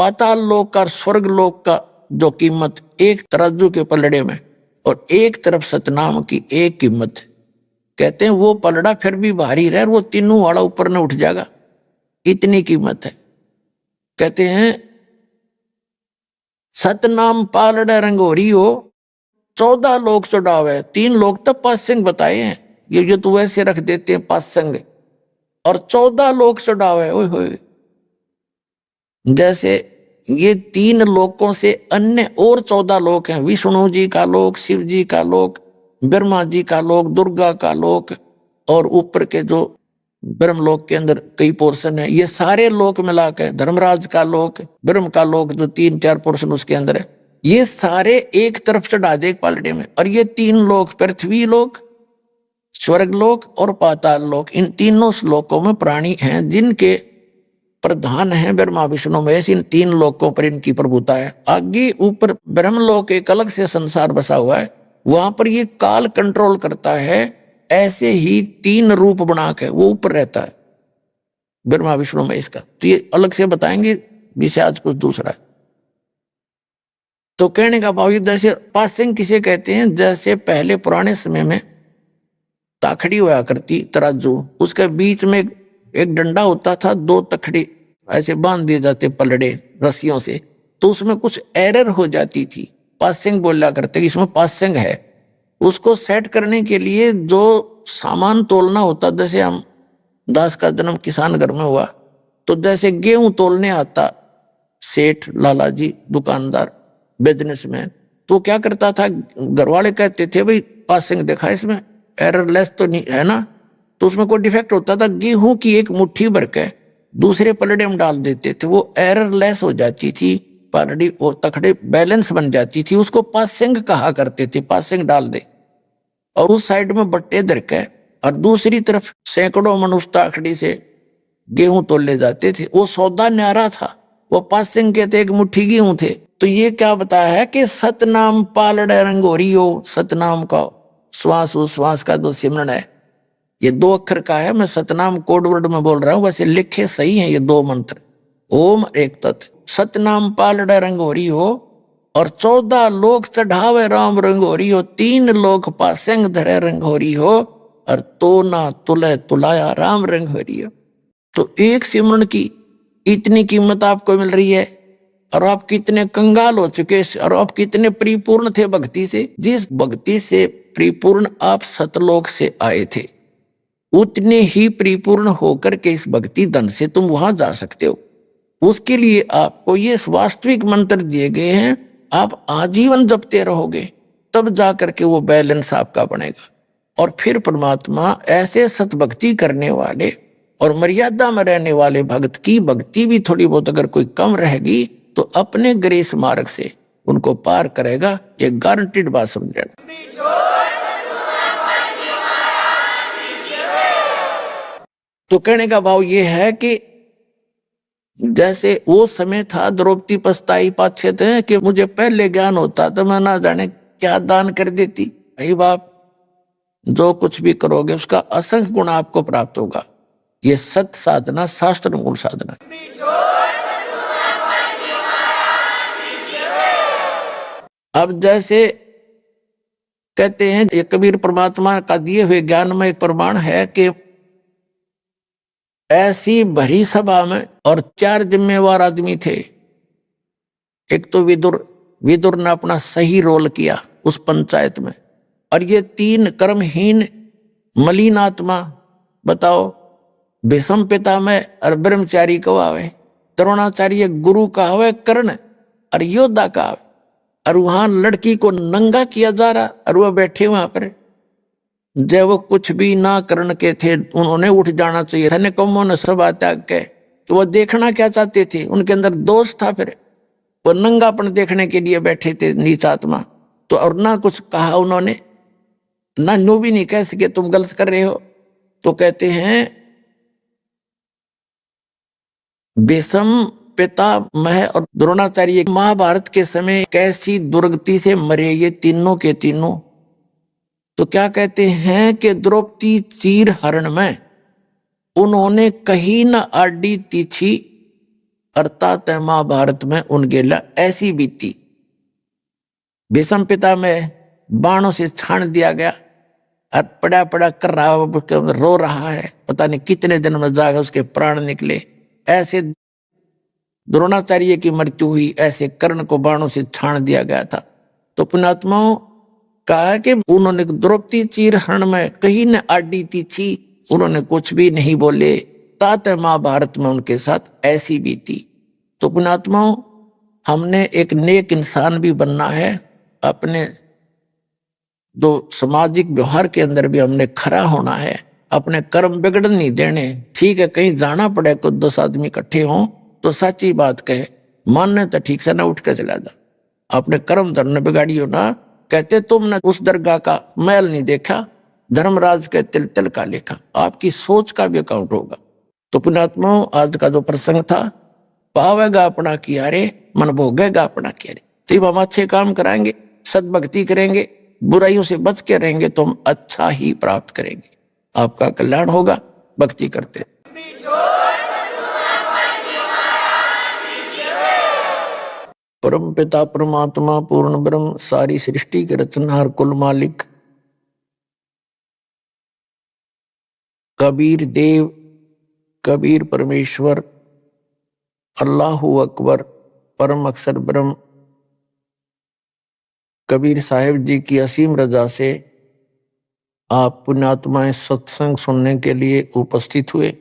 पाताल लोक का स्वर्ग लोक का जो कीमत एक तराजू के पलड़े में और एक तरफ सतनाम की एक कीमत, कहते हैं वो पलड़ा फिर भी भारी रहे, वो तीनों वाला ऊपर न उठ जाएगा, इतनी कीमत है। कहते हैं सतनाम पालड़ा रंगोरी हो 14 लोग चढ़ावे, 3 लोग तो पासंग बताए हैं, ये तो वैसे रख देते हैं पासंग, और 14 लोग चढ़ावे। ओए होए, जैसे ये 3 लोकों से अन्य और 14 लोक हैं, विष्णु जी का लोक, शिव जी का लोक, ब्रह्मा जी का लोक, दुर्गा का लोक, और ऊपर के जो ब्रह्मलोक के अंदर कई पोर्शन है, ये सारे लोक मिलाकर धर्मराज का लोक, ब्रह्म का लोक जो 3-4 पोर्शन उसके अंदर है, ये सारे एक तरफ चढ़ा दे एक पालड़े में। और ये 3 लोक, पृथ्वी लोक, स्वर्ग लोक और पाताल लोक, इन तीनों लोकों में प्राणी हैं जिनके प्रधान है ब्रह्मा विष्णु महेश, इन 3 लोकों पर इनकी प्रभुता है। आगे ऊपर ब्रह्मलोक एक अलग से संसार बसा हुआ है, वहां पर ये काल कंट्रोल करता है, ऐसे ही 3 रूप बना के वो ऊपर रहता है ब्रह्मा विष्णु महेश का। तो ये अलग से बताएंगे, विषय आज कुछ दूसरा है। तो कहने का भाव जैसे पासिंग किसे कहते हैं, जैसे पहले पुराने समय में ताखड़ी हुआ करती तराजू, उसके बीच में एक डंडा होता था, 2 तखड़े ऐसे बांध दिए जाते पलड़े रस्सियों से, तो उसमें कुछ एरर हो जाती थी, पासिंग बोला करते कि इसमें पासिंग है। उसको सेट करने के लिए जो सामान तोलना होता, जैसे हम दास का जन्म किसान घर में हुआ, तो जैसे गेहूं तोलने आता सेठ लाला जी दुकानदार बिजनेसमैन, तो क्या करता था, घर वाले कहते थे भाई पासिंग देखा इसमें एरर लेस तो नहीं है ना, तो उसमें कोई डिफेक्ट होता था, गेहूं की एक मुट्ठी भर के दूसरे पलड़े में डाल देते थे, वो एरर लेस हो जाती थी, पलड़ी और तखड़े बैलेंस बन जाती थी, उसको पासिंग कहा करते थे, पासिंग डाल दे। और उस साइड में बट्टे धर के और दूसरी तरफ सैकड़ों मनुष्य ताखड़ी से गेहूं तोल ले जाते थे, वो सौदा न्यारा था, वो पासिंग के थे, एक मुट्ठी गेहूं थे। तो ये क्या बताया है कि सतनाम पालड़े रंगोरी हो, सतनाम का श्वास उश्वास का जो सिमरण है, ये 2 अक्षर का है, मैं सतनाम कोड वर्ड में बोल रहा हूं, वैसे लिखे सही हैं ये 2 मंत्र, ओम एक तत्, सतनाम पालड़ा रंगोरी हो और 14 लोक चढ़ावे राम रंगोरी हो, 3 लोक पासेंग धरे रंगोरी हो, और तो ना तुले तुलाया राम रंगोरी हो। तो एक सिमरन की इतनी कीमत आपको मिल रही है, और आप कितने कंगाल हो चुके, और आप कितने परिपूर्ण थे भक्ति से, जिस भक्ति से परिपूर्ण आप सतलोक से आए थे, उतने ही परिपूर्ण होकर के इस भक्ति धन से तुम वहां जा सकते हो। उसके लिए आपको ये वास्तविक मंत्र दिए गए हैं, आप आजीवन जपते रहोगे, तब जाकर के वो बैलेंस आपका बनेगा। और फिर परमात्मा ऐसे सतभक्ति करने वाले और मर्यादा में रहने वाले भक्त की भक्ति भी थोड़ी बहुत अगर कोई कम रहेगी, तो अपने ग्रेस मार्ग से उनको पार करेगा, ये गारंटीड बात समझ लेना। तो कहने का भाव ये है कि जैसे वो समय था, द्रौपदी पछताई पाछे थे कि मुझे पहले ज्ञान होता तो मैं ना जाने क्या दान कर देती। भाई बाप, जो कुछ भी करोगे उसका असंख्य गुण आपको प्राप्त होगा। ये सत्य साधना, शास्त्र मूल साधना। अब जैसे कहते हैं, ये कबीर परमात्मा का दिए हुए ज्ञान में एक प्रमाण है कि ऐसी भरी सभा में और 4 जिम्मेवार आदमी थे। एक तो विदुर, विदुर ने अपना सही रोल किया उस पंचायत में, और ये 3 कर्महीन मलिन आत्मा, बताओ, भीष्म पितामह और ब्रह्मचारी कहावे, द्रोणाचार्य गुरु कहावे, कर्ण और योद्धा कहावे, और वहां लड़की को नंगा किया जा रहा, और वह बैठे वहां पर, जब वो कुछ भी ना करण के थे, उन्होंने उठ जाना चाहिए था, कौमों ने सभा त्याग के, तो वो देखना क्या चाहते थे, उनके अंदर दोष था, फिर वो नंगापन देखने के लिए बैठे थे नीच आत्मा। तो और ना कुछ कहा उन्होंने, ना नो भी नहीं कह सके तुम गलत कर रहे हो। तो कहते हैं भीष्म पितामह और द्रोणाचार्य महाभारत के समय कैसी दुर्गति से मरे ये तीनों के तीनों। तो क्या कहते हैं कि द्रौपदी चीर हरण में उन्होंने कहीं न आडी तिथि अर्थात महाभारत में उन गेला ऐसी बीती। भीष्म पिता में बाणों से छान दिया गया और पड़ा पड़ा कर रहा, रो रहा है, पता नहीं कितने दिन में जाकर उसके प्राण निकले। ऐसे द्रोणाचार्य की मृत्यु हुई, ऐसे कर्ण को बाणों से छान दिया गया था। तो पुण्यात्माओं कहा कि उन्होंने द्रौपदी चीर हरण में कहीं न आडी थी, उन्होंने कुछ भी नहीं बोले। तात महाभारत में उनके साथ ऐसी बीती। तो पुण्यात्माओं हमने एक नेक इंसान भी बनना है, अपने जो सामाजिक व्यवहार के अंदर भी हमने खरा होना है, अपने कर्म बिगड़ नहीं देने। ठीक है, कहीं जाना पड़े, कुछ 10 आदमी इकट्ठे हों तो सच्ची बात कहे, मानने तो ठीक से ना उठ के चला जा, अपने कर्म धर्म बिगाड़ियो ना। कहते तुमने उस दरगाह का मैल नहीं देखा, धर्मराज के तिल तिल का लेखा। आपकी सोच का भी अकाउंट होगा। तो पुण्यात्माओं आज का जो प्रसंग था, पावेगा अपना किया रे, मन भोगेगा अपना किया रे। तो हम अच्छे काम कराएंगे, सद्भक्ति करेंगे, बुराइयों से बच के रहेंगे तो हम अच्छा ही प्राप्त करेंगे, आपका कल्याण होगा। भक्ति करते। परम पिता परमात्मा पूर्ण ब्रह्म सारी सृष्टि के रचनहार कुल मालिक कबीर देव, कबीर परमेश्वर, अल्लाहु अकबर, परम अक्षर ब्रह्म कबीर साहिब जी की असीम रजा से आप पुण्यात्माएं सत्संग सुनने के लिए उपस्थित हुए।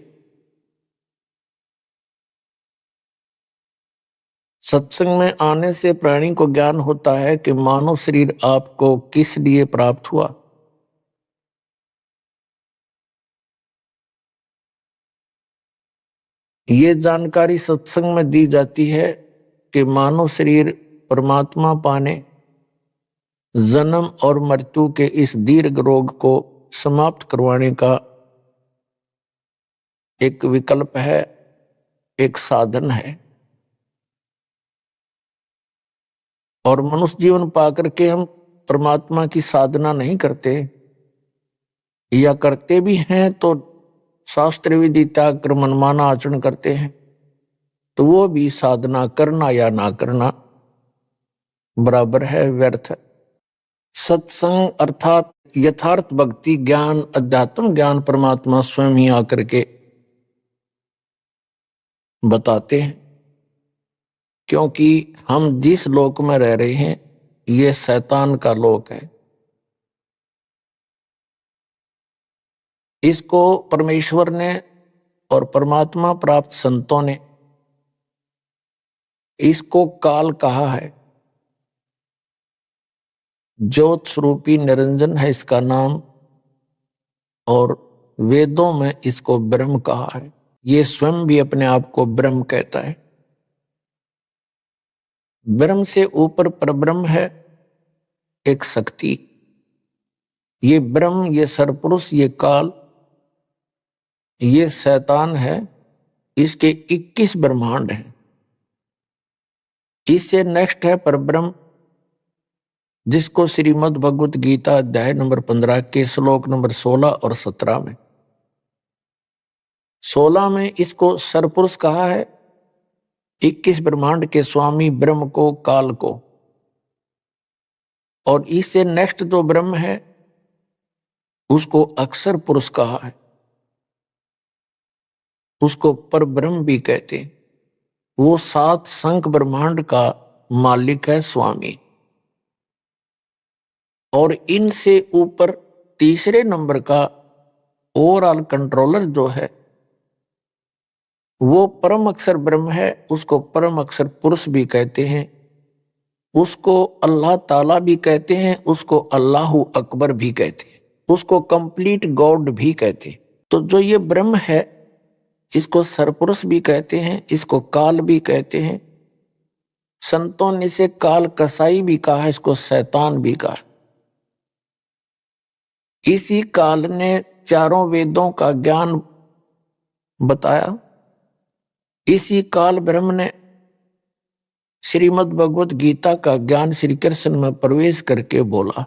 सत्संग में आने से प्राणी को ज्ञान होता है कि मानव शरीर आपको किस लिए प्राप्त हुआ। ये जानकारी सत्संग में दी जाती है कि मानव शरीर परमात्मा पाने, जन्म और मृत्यु के इस दीर्घ रोग को समाप्त करवाने का एक विकल्प है, एक साधन है। और मनुष्य जीवन पाकर के हम परमात्मा की साधना नहीं करते, या करते भी हैं तो शास्त्र विधि त्याग कर मनमाना आचरण करते हैं, तो वो भी साधना करना या ना करना बराबर है, व्यर्थ है। सत्संग अर्थात यथार्थ भक्ति ज्ञान, अध्यात्म ज्ञान परमात्मा स्वयं ही आकर के बताते हैं। क्योंकि हम जिस लोक में रह रहे हैं ये शैतान का लोक है। इसको परमेश्वर ने और परमात्मा प्राप्त संतों ने इसको काल कहा है। ज्योत स्वरूपी निरंजन है इसका नाम, और वेदों में इसको ब्रह्म कहा है। ये स्वयं भी अपने आप को ब्रह्म कहता है। ब्रह्म से ऊपर परब्रह्म है, एक शक्ति। ये ब्रह्म, ये सरपुरुष, ये काल, ये शैतान है। इसके 21 ब्रह्मांड हैं। इससे नेक्स्ट है परब्रह्म, जिसको श्रीमद् भगवत गीता अध्याय नंबर 15 के श्लोक नंबर 16 और 17 में, 16 में इसको सरपुरुष कहा है, 21 ब्रह्मांड के स्वामी ब्रह्म को, काल को। और इससे नेक्स्ट जो ब्रह्म है उसको अक्षर पुरुष कहा है, उसको पर ब्रह्म भी कहते हैं। वो 7 संख ब्रह्मांड का मालिक है, स्वामी। और इनसे ऊपर तीसरे नंबर का ओवरऑल कंट्रोलर जो है वो परम अक्षर ब्रह्म है, उसको परम अक्षर पुरुष भी कहते हैं, उसको अल्लाह ताला भी कहते हैं, उसको अल्लाहु अकबर भी कहते हैं, उसको कंप्लीट गॉड भी कहते हैं। तो जो ये ब्रह्म है इसको सरपुरुष भी कहते हैं, इसको काल भी कहते हैं। संतों ने इसे काल कसाई भी कहा है, इसको शैतान भी कहा। इसी काल ने चारों वेदों का ज्ञान बताया। इसी काल ब्रह्म ने श्रीमद् भगवत गीता का ज्ञान श्री कृष्ण में प्रवेश करके बोला।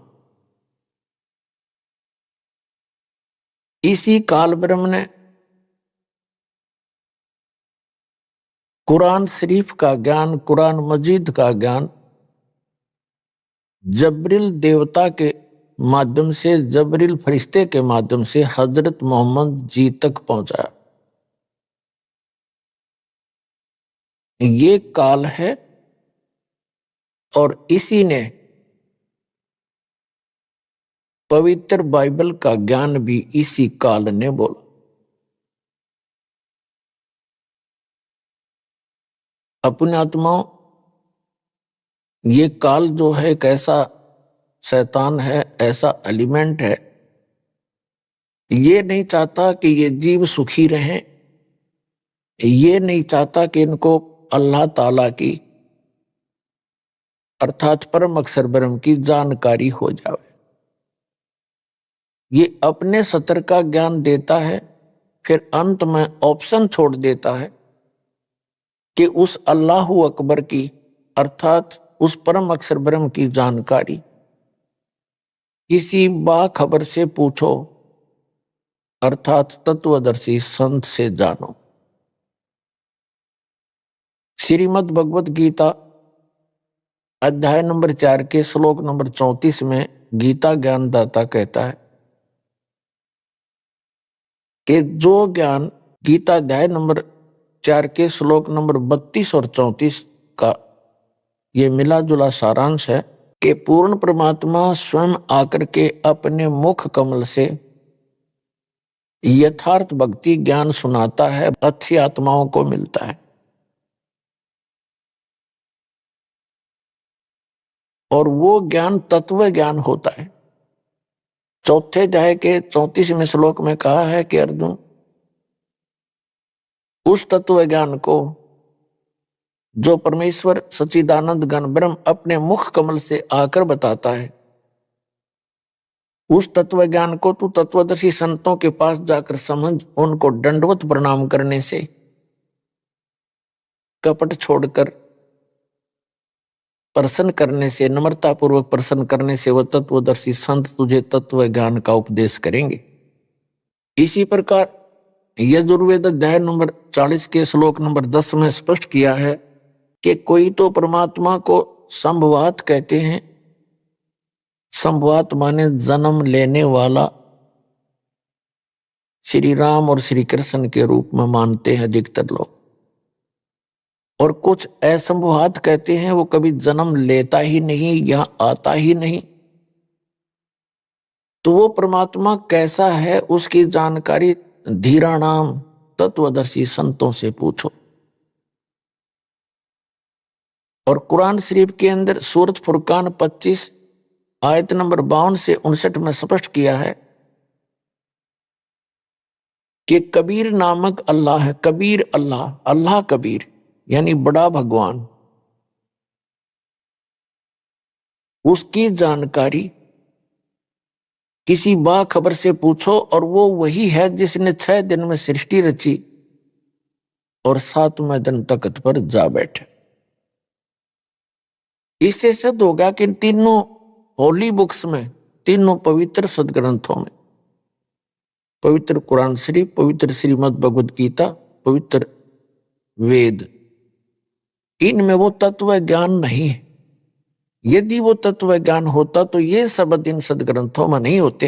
इसी काल ब्रह्म ने कुरान शरीफ का ज्ञान, कुरान मजीद का ज्ञान जबरील देवता के माध्यम से, जबरील फरिश्ते के माध्यम से हजरत मोहम्मद जी तक पहुंचा। ये काल है और इसी ने पवित्र बाइबल का ज्ञान भी इसी काल ने बोला। अपने आत्माओं, ये काल जो है एक ऐसा शैतान है, ऐसा एलिमेंट है, ये नहीं चाहता कि ये जीव सुखी रहें, ये नहीं चाहता कि इनको अल्लाह ताला की अर्थात परम अक्षर ब्रह्म की जानकारी हो जाए। ये अपने सतर का ज्ञान देता है, फिर अंत में ऑप्शन छोड़ देता है कि उस अल्लाहु अकबर की अर्थात उस परम अक्षर ब्रह्म की जानकारी किसी बाखबर से पूछो, अर्थात तत्वदर्शी संत से जानो। श्रीमद् भगवत गीता अध्याय नंबर 4 के श्लोक नंबर 34 में गीता ज्ञानदाता कहता है कि जो ज्ञान, गीता अध्याय नंबर 4 के श्लोक नंबर 32 और 34 का ये मिला जुला सारांश है कि पूर्ण परमात्मा स्वयं आकर के अपने मुख कमल से यथार्थ भक्ति ज्ञान सुनाता है, अच्छी आत्माओं को मिलता है। और वो ज्ञान तत्व ज्ञान होता है। चौथे अध्याय के 34वें श्लोक में कहा है कि अर्जुन, उस तत्व ज्ञान को जो परमेश्वर सच्चिदानंद घन ब्रह्म अपने मुख कमल से आकर बताता है, उस तत्व ज्ञान को तू तत्वदर्शी संतों के पास जाकर समझ, उनको दंडवत प्रणाम करने से, कपट छोड़कर प्रसन्न करने से, नम्रता पूर्वक प्रसन्न करने से वह तत्वदर्शी संत तुझे तत्व ज्ञान का उपदेश करेंगे। इसी प्रकार यजुर्वेद अध्याय नंबर 40 के श्लोक नंबर 10 में स्पष्ट किया है कि कोई तो परमात्मा को संभवात कहते हैं। संभवात माने जन्म लेने वाला, श्री राम और श्री कृष्ण के रूप में मानते हैं अधिकतर लोग। और कुछ असंभवात कहते हैं, वो कभी जन्म लेता ही नहीं, यहां आता ही नहीं। तो वो परमात्मा कैसा है उसकी जानकारी धीराणाम तत्वदर्शी संतों से पूछो। और कुरान शरीफ के अंदर सूरत फुरकान 25 आयत नंबर 52 से 59 में स्पष्ट किया है कि कबीर नामक अल्लाह है। कबीर अल्लाह, अल्लाह कबीर यानी बड़ा भगवान, उसकी जानकारी किसी बाखबर से पूछो और वो वही है जिसने 6 दिन में सृष्टि रची और 7वें दिन तख्त पर जा बैठे। इससे सिद्ध होगा कि इन तीनों होली बुक्स में, तीनों पवित्र सदग्रंथों में, पवित्र कुरान शरीफ, पवित्र श्रीमद् भगवद गीता, पवित्र वेद, इनमें वो तत्व ज्ञान नहीं है। यदि वो तत्व ज्ञान होता तो ये शब्द इन सदग्रंथों में नहीं होते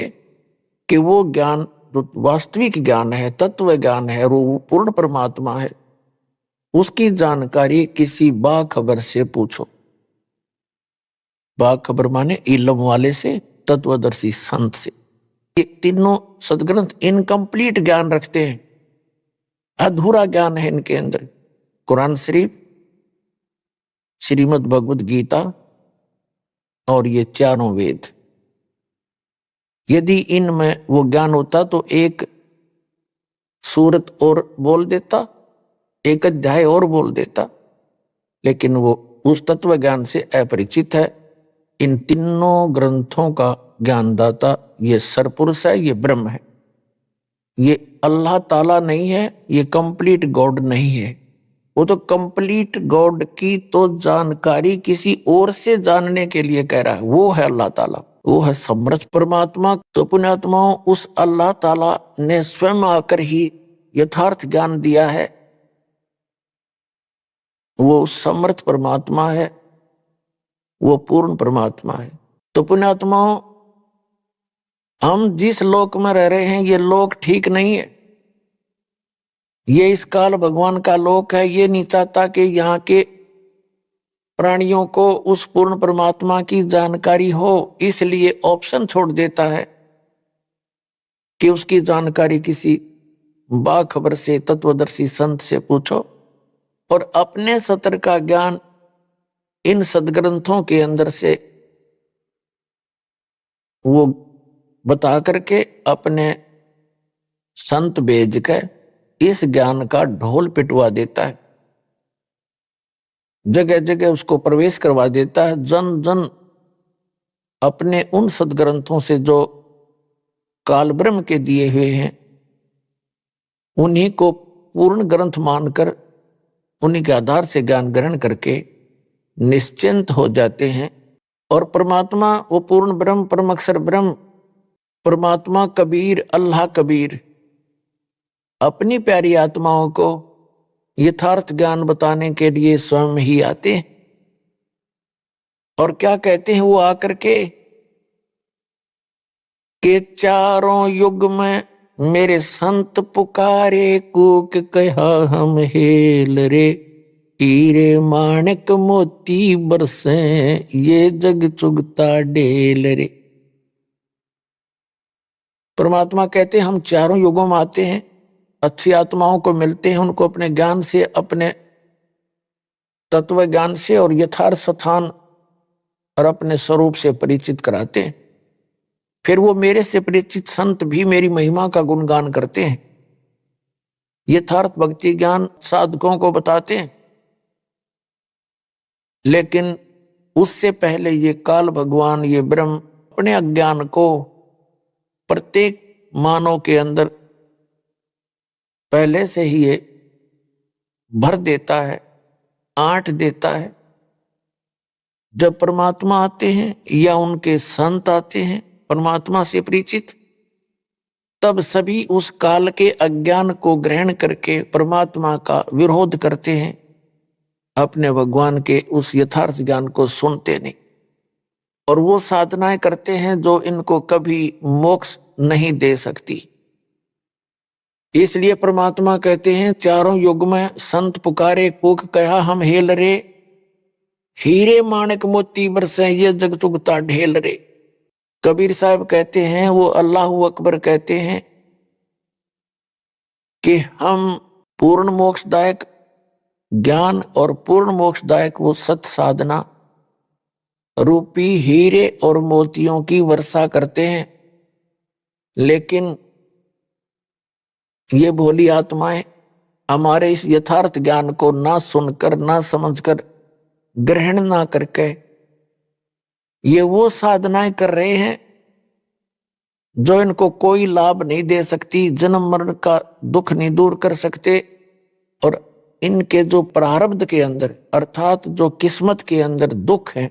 कि वो ज्ञान जो वास्तविक ज्ञान है, तत्व ज्ञान है, वो पूर्ण परमात्मा है, उसकी जानकारी किसी बाखबर से पूछो। बाखबर माने इल्म वाले से, तत्वदर्शी संत से। ये तीनों सदग्रंथ इनकम्प्लीट ज्ञान रखते हैं, अधूरा ज्ञान है इनके अंदर। कुरान शरीफ, श्रीमद् भगवद गीता और ये चारों वेद, यदि इनमें वो ज्ञान होता तो एक सूरत और बोल देता, एक अध्याय और बोल देता, लेकिन वो उस तत्व ज्ञान से अपरिचित है। इन तीनों ग्रंथों का ज्ञानदाता ये सरपुरुष है, ये ब्रह्म है, ये अल्लाह ताला नहीं है, ये कंप्लीट गॉड नहीं है। वो तो कंप्लीट गॉड की तो जानकारी किसी और से जानने के लिए कह रहा है, वो है अल्लाह ताला, वो है समर्थ परमात्मा। तो पुण्यात्माओं, उस अल्लाह ताला ने स्वयं आकर ही यथार्थ ज्ञान दिया है वो समर्थ परमात्मा है, वो पूर्ण परमात्मा है। तो पुण्यात्माओं, हम जिस लोक में रह रहे हैं ये लोक ठीक नहीं है। ये इस काल भगवान का लोक है। ये नहीं चाहता कि यहाँ के प्राणियों को उस पूर्ण परमात्मा की जानकारी हो, इसलिए ऑप्शन छोड़ देता है कि उसकी जानकारी किसी बाखबर से, तत्वदर्शी संत से पूछो, और अपने सतर का ज्ञान इन सदग्रंथों के अंदर से वो बता करके अपने संत भेज के इस ज्ञान का ढोल पिटवा देता है, जगह जगह उसको प्रवेश करवा देता है। जन जन अपने उन सदग्रंथों से जो काल ब्रह्म के दिए हुए हैं उन्हीं को पूर्ण ग्रंथ मानकर उन्हीं के आधार से ज्ञान ग्रहण करके निश्चिंत हो जाते हैं। और परमात्मा, वो पूर्ण ब्रह्म, परम अक्षर ब्रह्म परमात्मा कबीर, अल्लाह कबीर अपनी प्यारी आत्माओं को यथार्थ ज्ञान बताने के लिए स्वयं ही आते हैं। और क्या कहते हैं वो आकर के चारों युग में मेरे संत पुकारे, कूक कहा हम हेल रे, हीरे माणिक मोती बरसे, ये जग चुगता ढेल रे। परमात्मा कहते हैं हम चारों युगों में आते हैं, अच्छी आत्माओं को मिलते हैं, उनको अपने ज्ञान से, अपने तत्व ज्ञान से और यथार्थ स्थान और अपने स्वरूप से परिचित कराते हैं। फिर वो मेरे से परिचित संत भी मेरी महिमा का गुणगान करते हैं, यथार्थ भक्ति ज्ञान साधकों को बताते हैं। लेकिन उससे पहले ये काल भगवान, ये ब्रह्म अपने अज्ञान को प्रत्येक मानव के अंदर पहले से ही ये भर देता है, आंट देता है। जब परमात्मा आते हैं या उनके संत आते हैं परमात्मा से परिचित, तब सभी उस काल के अज्ञान को ग्रहण करके परमात्मा का विरोध करते हैं, अपने भगवान के उस यथार्थ ज्ञान को सुनते नहीं, और वो साधनाएं करते हैं जो इनको कभी मोक्ष नहीं दे सकती। इसलिए परमात्मा कहते हैं चारों युग में संत पुकारे, कूक कहा हम हेल रे, हीरे माणिक मोती बरसे, ये जग चुगता ढेल रे। कबीर साहब कहते हैं, वो अल्लाह अकबर कहते हैं कि हम पूर्ण मोक्षदायक ज्ञान और पूर्ण मोक्षदायक वो सत साधना रूपी हीरे और मोतियों की वर्षा करते हैं, लेकिन ये भोली आत्माएं हमारे इस यथार्थ ज्ञान को ना सुनकर, ना समझकर, ग्रहण ना करके ये वो साधनाएं कर रहे हैं जो इनको कोई लाभ नहीं दे सकती, जन्म मरण का दुख नहीं दूर कर सकते, और इनके जो प्रारब्ध के अंदर अर्थात जो किस्मत के अंदर दुख है,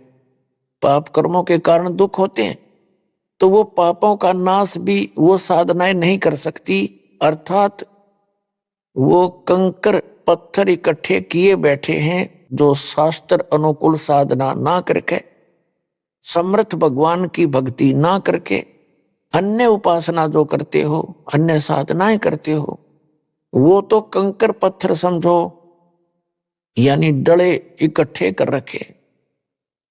पाप कर्मों के कारण दुख होते हैं, तो वो पापों का नाश भी वो साधनाएं नहीं कर सकती। अर्थात वो कंकर पत्थर इकट्ठे किए बैठे हैं जो शास्त्र अनुकूल साधना ना करके, समर्थ भगवान की भक्ति ना करके, अन्य उपासना जो करते हो, अन्य साधनाएं करते हो, वो तो कंकर पत्थर समझो, यानी डले इकट्ठे कर रखे,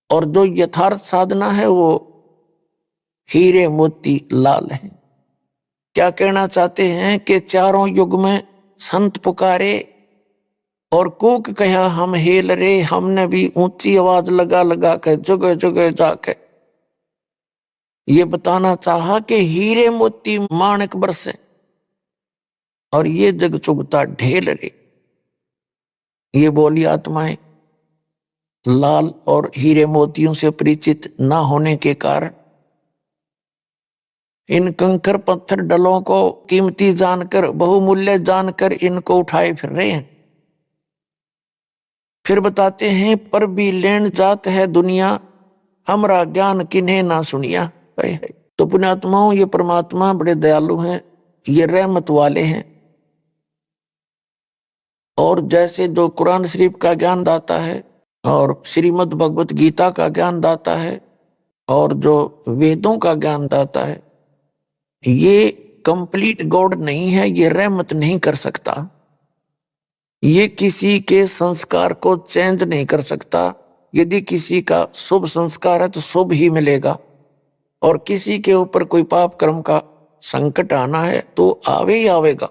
और जो यथार्थ साधना है वो हीरे मोती लाल है। क्या कहना चाहते हैं कि चारों युग में संत पुकारे और कूक कहा हम हेल रे, हमने भी ऊंची आवाज लगा लगा के जगह जगह जाके ये बताना चाहा कि हीरे मोती माणिक बरसे और ये जग चुगता ढेल रे। ये बोली आत्माएं लाल और हीरे मोतियों से परिचित ना होने के कारण इन कंकर पत्थर डलों को कीमती जानकर, बहुमूल्य जानकर इनको उठाए फिर रहे हैं। फिर बताते हैं पर भी लेन जात है दुनिया, हमरा ज्ञान किन्हें ना सुनिया। तो पुण्यात्माओं, ये परमात्मा बड़े दयालु हैं, ये रहमत वाले हैं। और जैसे जो कुरान शरीफ का ज्ञान दाता है और श्रीमद् भगवत गीता का ज्ञान दाता है और जो वेदों का ज्ञान दाता है, ये कंप्लीट गॉड नहीं है, ये रहमत नहीं कर सकता, ये किसी के संस्कार को चेंज नहीं कर सकता। यदि किसी का शुभ संस्कार है तो शुभ ही मिलेगा, और किसी के ऊपर कोई पाप कर्म का संकट आना है तो आवे ही आवेगा,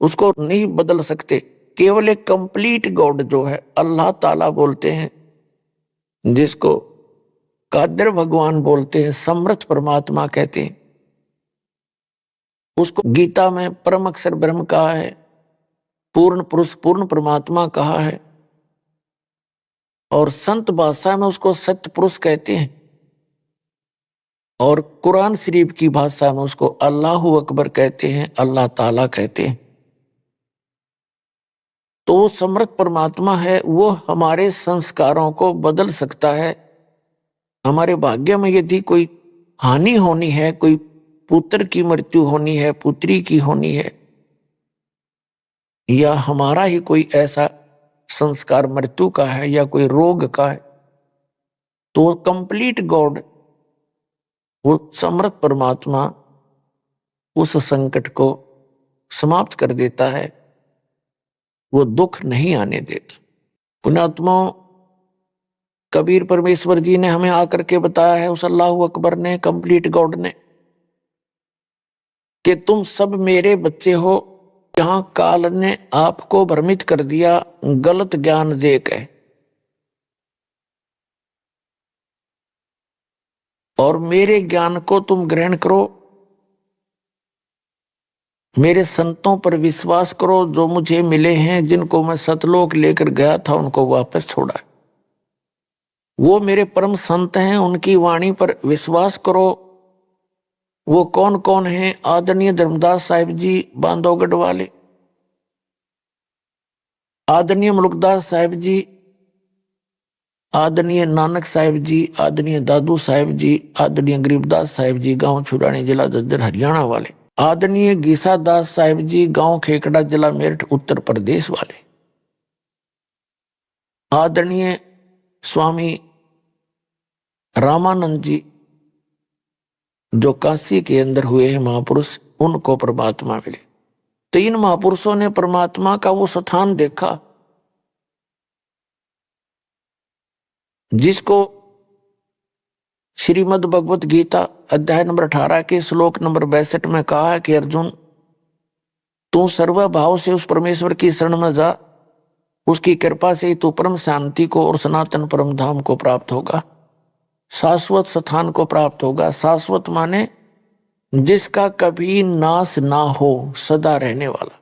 उसको नहीं बदल सकते। केवल एक कंप्लीट गॉड जो है अल्लाह ताला बोलते हैं, जिसको कादिर भगवान बोलते हैं, समर्थ परमात्मा कहते हैं, उसको गीता में परम अक्षर ब्रह्म कहा है, पूर्ण पुरुष पूर्ण परमात्मा कहा है, और संत भाषा में उसको सत्य पुरुष कहते हैं, और कुरान शरीफ की भाषा में उसको अल्लाहु अकबर कहते हैं, अल्लाह ताला कहते हैं। तो वो समर्थ परमात्मा है, वो हमारे संस्कारों को बदल सकता है। हमारे भाग्य में यदि कोई हानि होनी है, कोई पुत्र की मृत्यु होनी है, पुत्री की होनी है, या हमारा ही कोई ऐसा संस्कार मृत्यु का है या कोई रोग का है, तो कंप्लीट गॉड, वो समर्थ परमात्मा उस संकट को समाप्त कर देता है, वो दुख नहीं आने देता। पुण्यात्मा कबीर परमेश्वर जी ने हमें आकर के बताया है, उस अल्लाह अकबर ने, कंप्लीट गॉड ने, कि तुम सब मेरे बच्चे हो। यहां काल ने आपको भ्रमित कर दिया गलत ज्ञान देकर, और मेरे ज्ञान को तुम ग्रहण करो, मेरे संतों पर विश्वास करो, जो मुझे मिले हैं, जिनको मैं सतलोक लेकर गया था उनको वापस छोड़ा। वो मेरे परम संत हैं, उनकी वाणी पर विश्वास करो। वो कौन कौन हैं? आदरणीय धर्मदास साहिब जी बांधवगढ़ वाले, आदरणीय मुलुकदास साहिब जी, आदरणीय नानक साहिब जी, आदरणीय दादू साहिब जी, आदरणीय गरीबदास साहिब जी गांव छुड़ानी जिला जज्जर हरियाणा वाले, आदरणीय गीसा दास साहिब जी गांव खेकड़ा जिला मेरठ उत्तर प्रदेश वाले, आदरणीय स्वामी रामानंद जी जो काशी के अंदर हुए हैं महापुरुष, उनको परमात्मा मिले। तीन महापुरुषों ने परमात्मा का वो स्थान देखा जिसको श्रीमद् भगवत गीता अध्याय नंबर 18 के श्लोक नंबर 62 में कहा है कि अर्जुन, तू सर्वभाव से उस परमेश्वर की शरण में जा, उसकी कृपा से ही तू परम शांति को और सनातन परम धाम को प्राप्त होगा, शाश्वत स्थान को प्राप्त होगा। शाश्वत माने जिसका कभी नाश ना हो, सदा रहने वाला।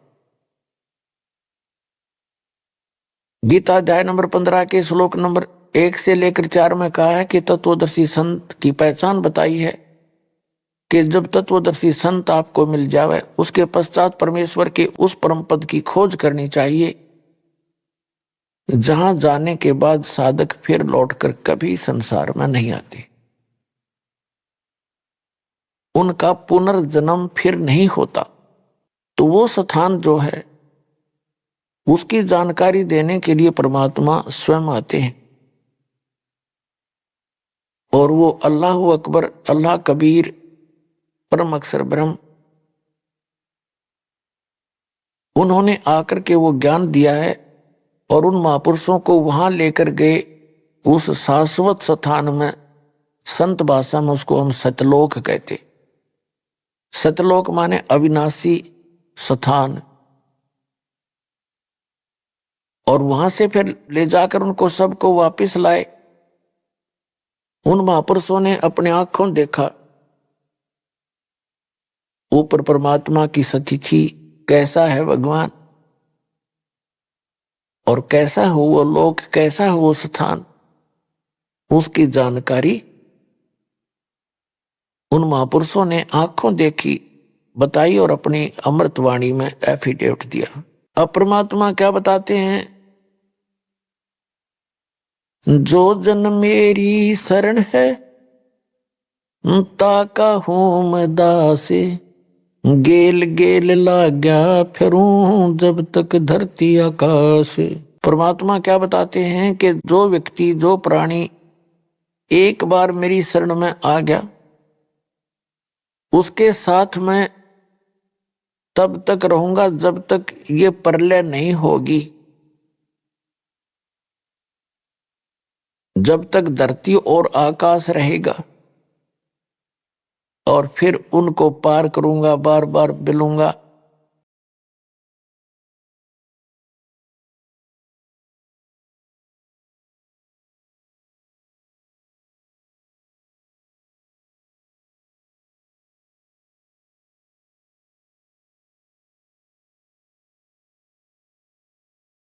गीता अध्याय नंबर 15 के श्लोक नंबर 1 से लेकर 4 में कहा है कि तत्वदर्शी संत की पहचान बताई है कि जब तत्वदर्शी संत आपको मिल जावे, उसके पश्चात परमेश्वर के उस परम पद की खोज करनी चाहिए, जहां जाने के बाद साधक फिर लौटकर कभी संसार में नहीं आते, उनका पुनर्जन्म फिर नहीं होता। तो वो स्थान जो है, उसकी जानकारी देने के लिए परमात्मा स्वयं आते हैं, और वो अल्लाह अकबर, अल्लाह कबीर, परम अक्षर ब्रह्म, उन्होंने आकर के वो ज्ञान दिया है, और उन महापुरुषों को वहां लेकर गए उस शाश्वत स्थान में। संत भाषा में उसको हम सतलोक कहते। सतलोक माने अविनाशी स्थान, और वहां से फिर ले जाकर उनको सबको वापस लाए। उन महापुरुषों ने अपने आंखों देखा ऊपर परमात्मा की सतिथि, कैसा है भगवान, और कैसा हो वो लोक, कैसा हो वो स्थान, उसकी जानकारी उन महापुरुषों ने आंखों देखी, बताई, और अपनी अमृतवाणी में एफिडेविट दिया। अब परमात्मा क्या बताते हैं? जो जन मेरी शरण है ताका हूं मैं दासे, गेल गेल लाग्या फिरूं जब तक धरती आकाश। परमात्मा क्या बताते हैं कि जो व्यक्ति जो प्राणी एक बार मेरी शरण में आ गया, उसके साथ मैं तब तक रहूंगा जब तक ये प्रलय नहीं होगी, जब तक धरती और आकाश रहेगा। और फिर उनको पार करूंगा, बार बार मिलूंगा।